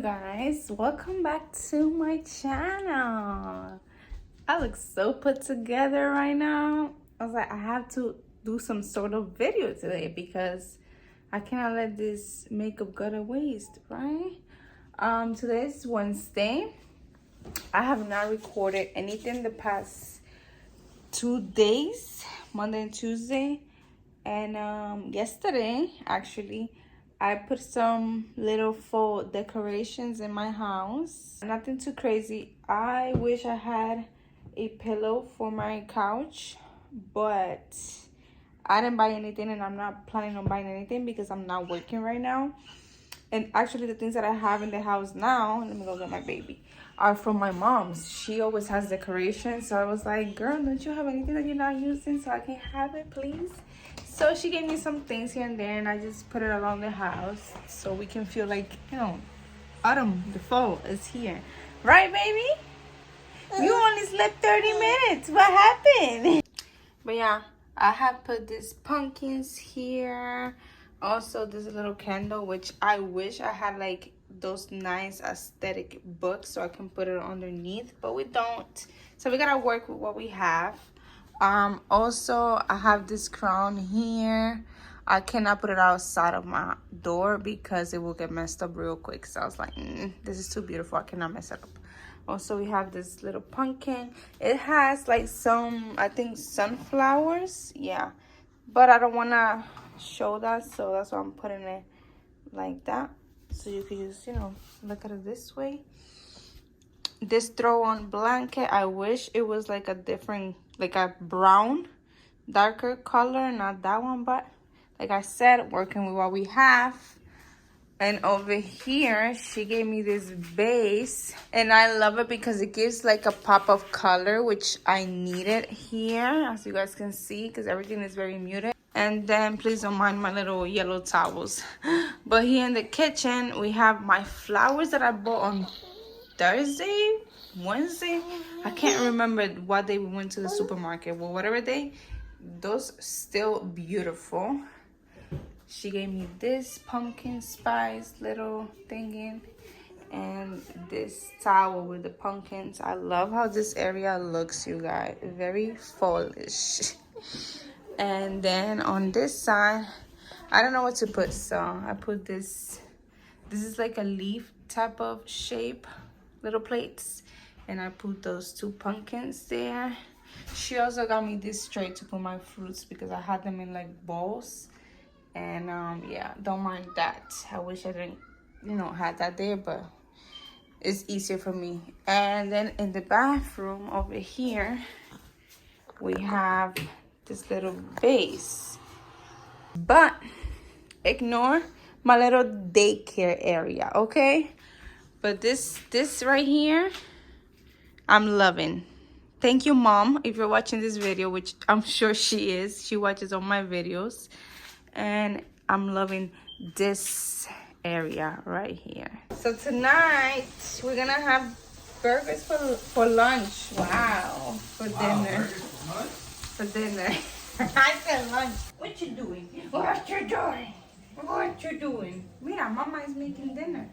guys, welcome back to my channel. I look so put together right now. I was like, I have to do some sort of video today because I cannot let this makeup go to waste, right? Today is Wednesday. I have not recorded anything the past 2 days, Monday and Tuesday, and yesterday actually I put some little fall decorations in my house. Nothing too crazy. I wish I had a pillow for my couch, but I didn't buy anything, and I'm not planning on buying anything because I'm not working right now. And actually the things that I have in the house now, let me go get my baby, are from my mom's. She always has decorations. So I was like, girl, don't you have anything that you're not using so I can have it, please? So she gave me some things here and there, and I just put it around the house so we can feel like, you know, autumn, the fall is here. Right, baby? You only slept 30 minutes. What happened? But yeah, I have put these pumpkins here. Also, this little candle, which I wish I had like those nice aesthetic books so I can put it underneath, but we don't. So we gotta work with what we have. Also, I have this crown here. I cannot put it outside of my door because it will get messed up real quick. So I was like, this is too beautiful. I cannot mess it up. Also, we have this little pumpkin. It has like some, I think, sunflowers. Yeah, but I don't want to show that, so that's why I'm putting it like that, so you can just, you know, look at it this way. This throw on blanket, I wish it was like a different, like a brown, darker color, not that one, but like I said, working with what we have. And over here, she gave me this base, and I love it because it gives like a pop of color, which I needed here, as you guys can see, because everything is very muted. And then please don't mind my little yellow towels. But here in the kitchen, we have my flowers that I bought on Thursday, Wednesday. I can't remember what day we went to the supermarket. Well, whatever day, those still beautiful. She gave me this pumpkin spice little thingy and this towel with the pumpkins. I love how this area looks, you guys. Very fallish. And then on this side, I don't know what to put, so I put this. This is like a leaf type of shape, little plates, and I put those 2 pumpkins there. She also got me this tray to put my fruits because I had them in like bowls. And yeah, don't mind that. I wish I didn't, you know, had that there, but it's easier for me. And then in the bathroom over here, we have this little vase, but ignore my little daycare area, okay? But this right here, I'm loving. Thank you, Mom, if you're watching this video, which I'm sure she is. She watches all my videos. And I'm loving this area right here. So tonight we're gonna have burgers for lunch. Wow, for dinner. For dinner. I said lunch. What you doing? What you doing? What you doing? Mira, Mama is making dinner.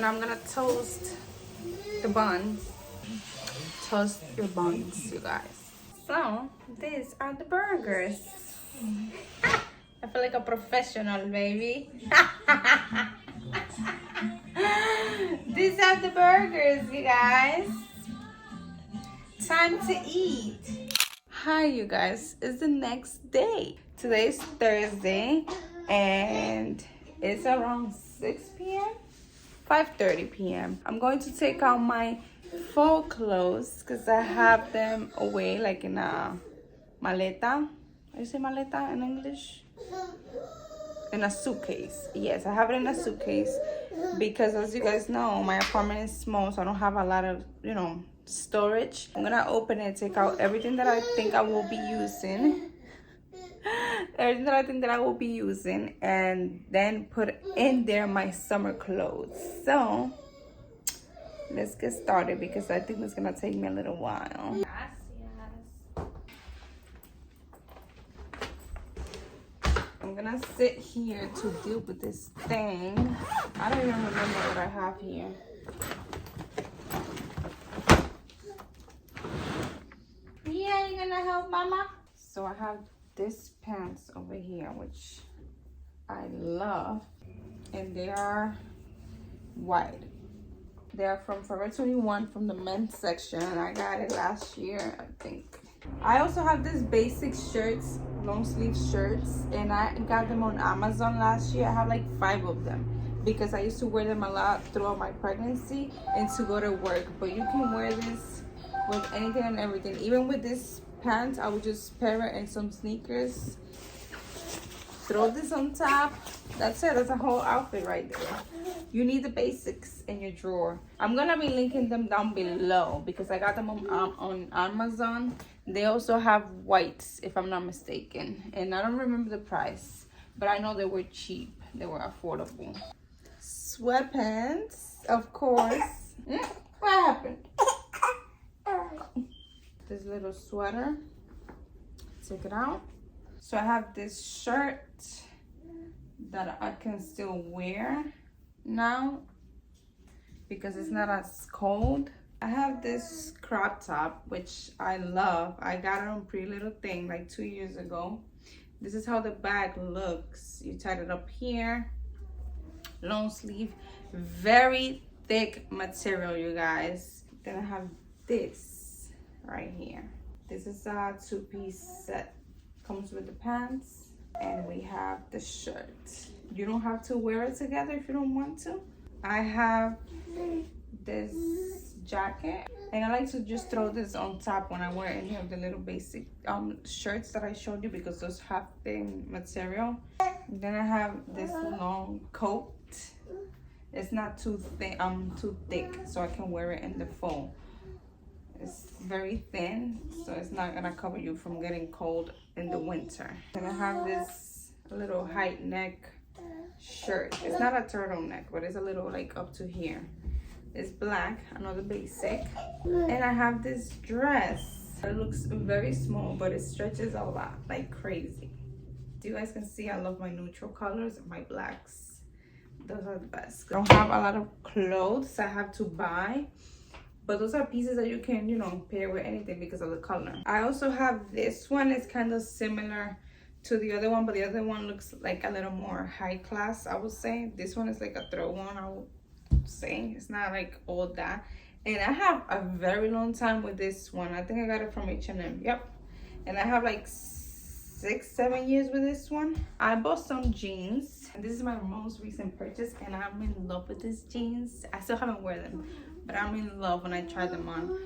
I'm gonna toast the buns. Toast your buns, you guys. So these are the burgers. I feel like a professional, baby. These are the burgers, you guys. Time to eat. Hi, you guys. It's the next day. Today's Thursday, and it's around 6 p.m. 5:30 p.m. I'm going to take out my fall clothes because I have them away like in a maleta. You say maleta in English? In a suitcase. Yes, I have it in a suitcase because, as you guys know, my apartment is small, so I don't have a lot of, you know, storage. I'm gonna open it, take out everything that I think I will be using. Everything that I think that I will be using, and then put in there my summer clothes. So let's get started because I think it's gonna take me a little while. I'm gonna sit here to deal with this thing. I don't even remember what I have here. Yeah, you gonna help mama? So I have this pants over here, which I love, and they are white. They are from Forever 21 from the men's section, and I got it last year, I think. I also have these basic shirts, long sleeve shirts, and I got them on Amazon last year. I have like 5 of them because I used to wear them a lot throughout my pregnancy and to go to work. But you can wear this with anything and everything. Even with this pants, I would just pair it in some sneakers, throw this on top. That's it. That's a whole outfit right there. You need the basics in your drawer. I'm gonna be linking them down below because I got them on Amazon. They also have whites, if I'm not mistaken, and I don't remember the price, but I know they were cheap. They were affordable. Sweatpants, of course. What happened? This little sweater. Take it out. So I have this shirt that I can still wear now because it's not as cold. I have this crop top, which I love. I got it on Pretty Little Thing like 2 years ago. This is how the bag looks. You tie it up here. Long sleeve, very thick material, you guys. Then I have this right here. This is a 2-piece set. Comes with the pants, and we have the shirt. You don't have to wear it together if you don't want to. I have this jacket, and I like to just throw this on top when I wear any of the little basic shirts that I showed you because those have thin material. And then I have this long coat. It's not too thin, too thick, so I can wear it in the fall. It's very thin, so it's not gonna cover you from getting cold in the winter. And I have this little high neck shirt. It's not a turtleneck, but it's a little like up to here. It's black, another basic. And I have this dress. It looks very small, but it stretches a lot, like crazy. You guys can see I love my neutral colors and my blacks. Those are the best. I don't have a lot of clothes I have to buy, but those are pieces that you can, you know, pair with anything because of the color. I also have this one. It's kind of similar to the other one, but the other one looks like a little more high class, I would say. This one is like a throw on, I would say. It's not like all that. And I have a very long time with this one. I think I got it from H&M. Yep. And I have like 6-7 years with this one. I bought some jeans. This is my most recent purchase, and I'm in love with these jeans. I still haven't worn them, but I'm in love when I try them on.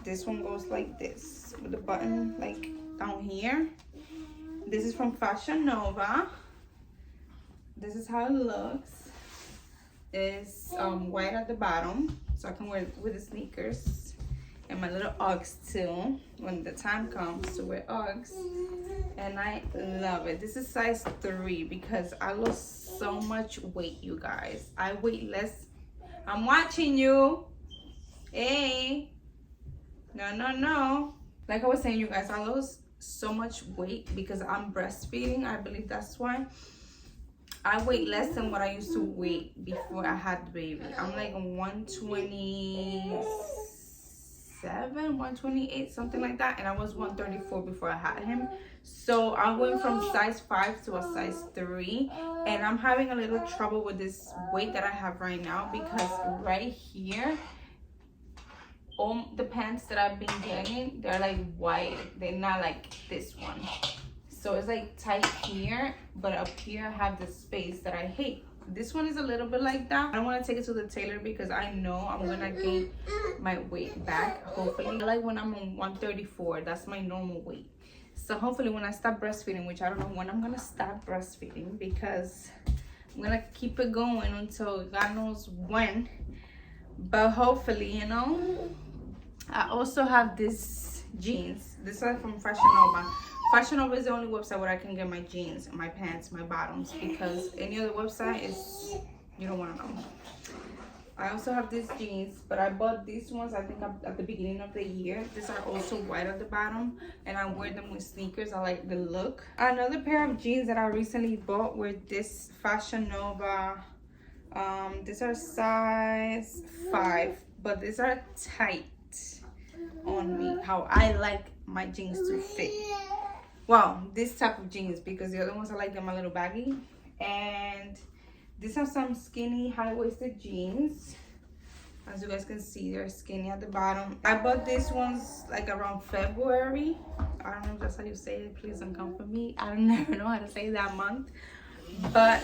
This one goes like this with the button like down here. This is from Fashion Nova. This is how it looks. It's white at the bottom, so I can wear it with the sneakers and my little Uggs too when the time comes to wear Uggs. And I love it. This is size 3 because I lost so much weight, you guys. I weigh less. I'm watching you. Hey. No. Like I was saying, you guys, I lost so much weight because I'm breastfeeding. I believe that's why. I weigh less than what I used to weigh before I had the baby. I'm like 127, 128, something like that. And I was 134 before I had him. So I went from size 5 to a size 3. And I'm having a little trouble with this weight that I have right now because right here, all the pants that I've been getting, they're like wide. They're not like this one. So it's like tight here, but up here I have this space that I hate. This one is a little bit like that. I don't want to take it to the tailor because I know I'm gonna gain my weight back, hopefully. Like when I'm on 134, that's my normal weight. So hopefully when I stop breastfeeding, which I don't know when I'm gonna stop breastfeeding because I'm gonna keep it going until God knows when. But hopefully, you know, I also have this jeans. This is from Fashion Nova. Fashion Nova is the only website where I can get my jeans, my pants, my bottoms, because any other website is, you don't want to know. I also have these jeans, but I bought these ones I think at the beginning of the year. These are also white at the bottom, and I wear them with sneakers. I like the look. Another pair of jeans that I recently bought were this Fashion Nova. These are size 5, but these are tight on me, how I like my jeans to fit. Well, this type of jeans, because the other ones I like them a little baggy. And these are some skinny high-waisted jeans. As you guys can see, they're skinny at the bottom. I bought these ones like around February. I don't know if that's how you say it. Please don't come for me. I never know how to say that month. But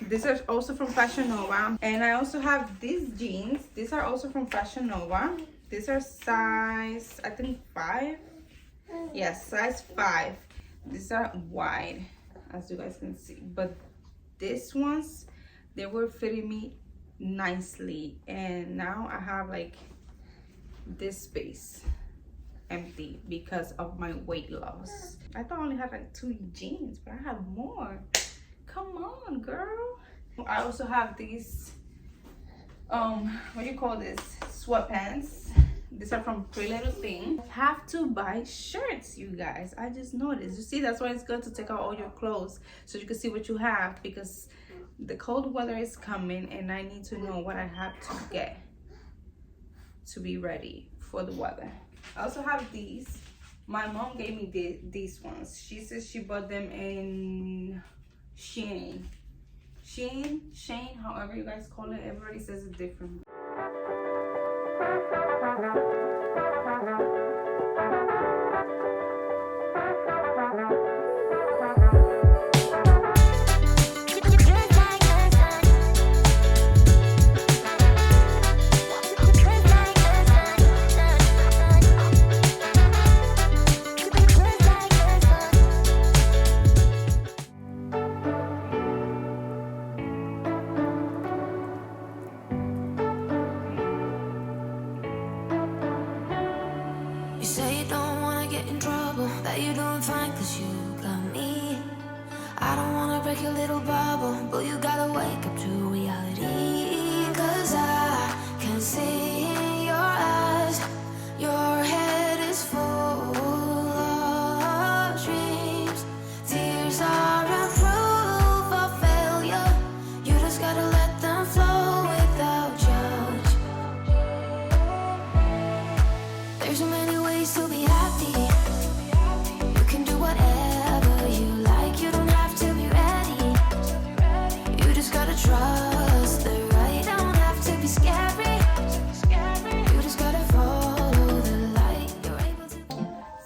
these are also from Fashion Nova. And I also have these jeans. These are also from Fashion Nova. These are size, I think 5. Yes, size 5. These are wide, as you guys can see. But these ones, they were fitting me nicely, and now I have like this space empty because of my weight loss. I thought I only had like 2 jeans, but I have more. Come on, girl. I also have these what do you call this, sweatpants. These are from Pretty Little Thing. Have to buy shirts, you guys. I just noticed. You see, that's why it's good to take out all your clothes so you can see what you have, because the cold weather is coming and I need to know what I have to get to be ready for the weather. I also have these. My mom gave me these ones. She says she bought them in Shein, however you guys call it. Everybody says it different. You say you don't wanna get in trouble, that you're doing fine cause you got me. I don't wanna break your little bubble, but you gotta wake up to reality. Cause I can see in your eyes, your head is full of dreams. Tears aren't proof of failure, you just gotta let them flow without judge. There's so many ways to be happy. You can do whatever you like. You don't have to be ready. You just gotta trust the right. Don't have to be scary. You just gotta follow the light. You're able to.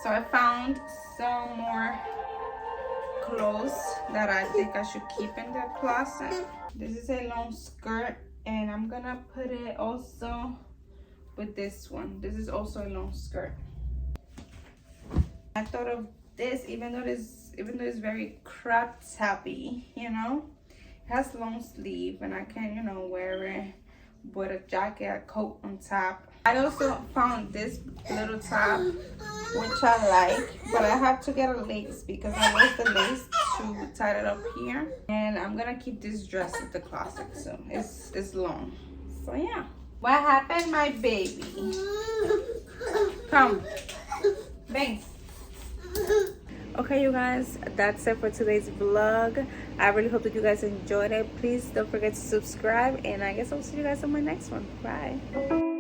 So I found some more clothes that I think I should keep in the closet. This is a long skirt, and I'm gonna put it also with this one. This is also a long skirt. I thought of this, even though it's very crop toppy, you know, it has long sleeve and I can, you know, wear it with a jacket, a coat on top. I also found this little top which I like, but I have to get a lace because I lost the lace to tie it up here, and I'm gonna keep this dress in the closet, so it's long. So yeah. What happened, my baby? Come. Thanks. Okay, you guys, that's it for today's vlog. I really hope that you guys enjoyed it. Please don't forget to subscribe, and I guess I'll see you guys on my next one. Bye.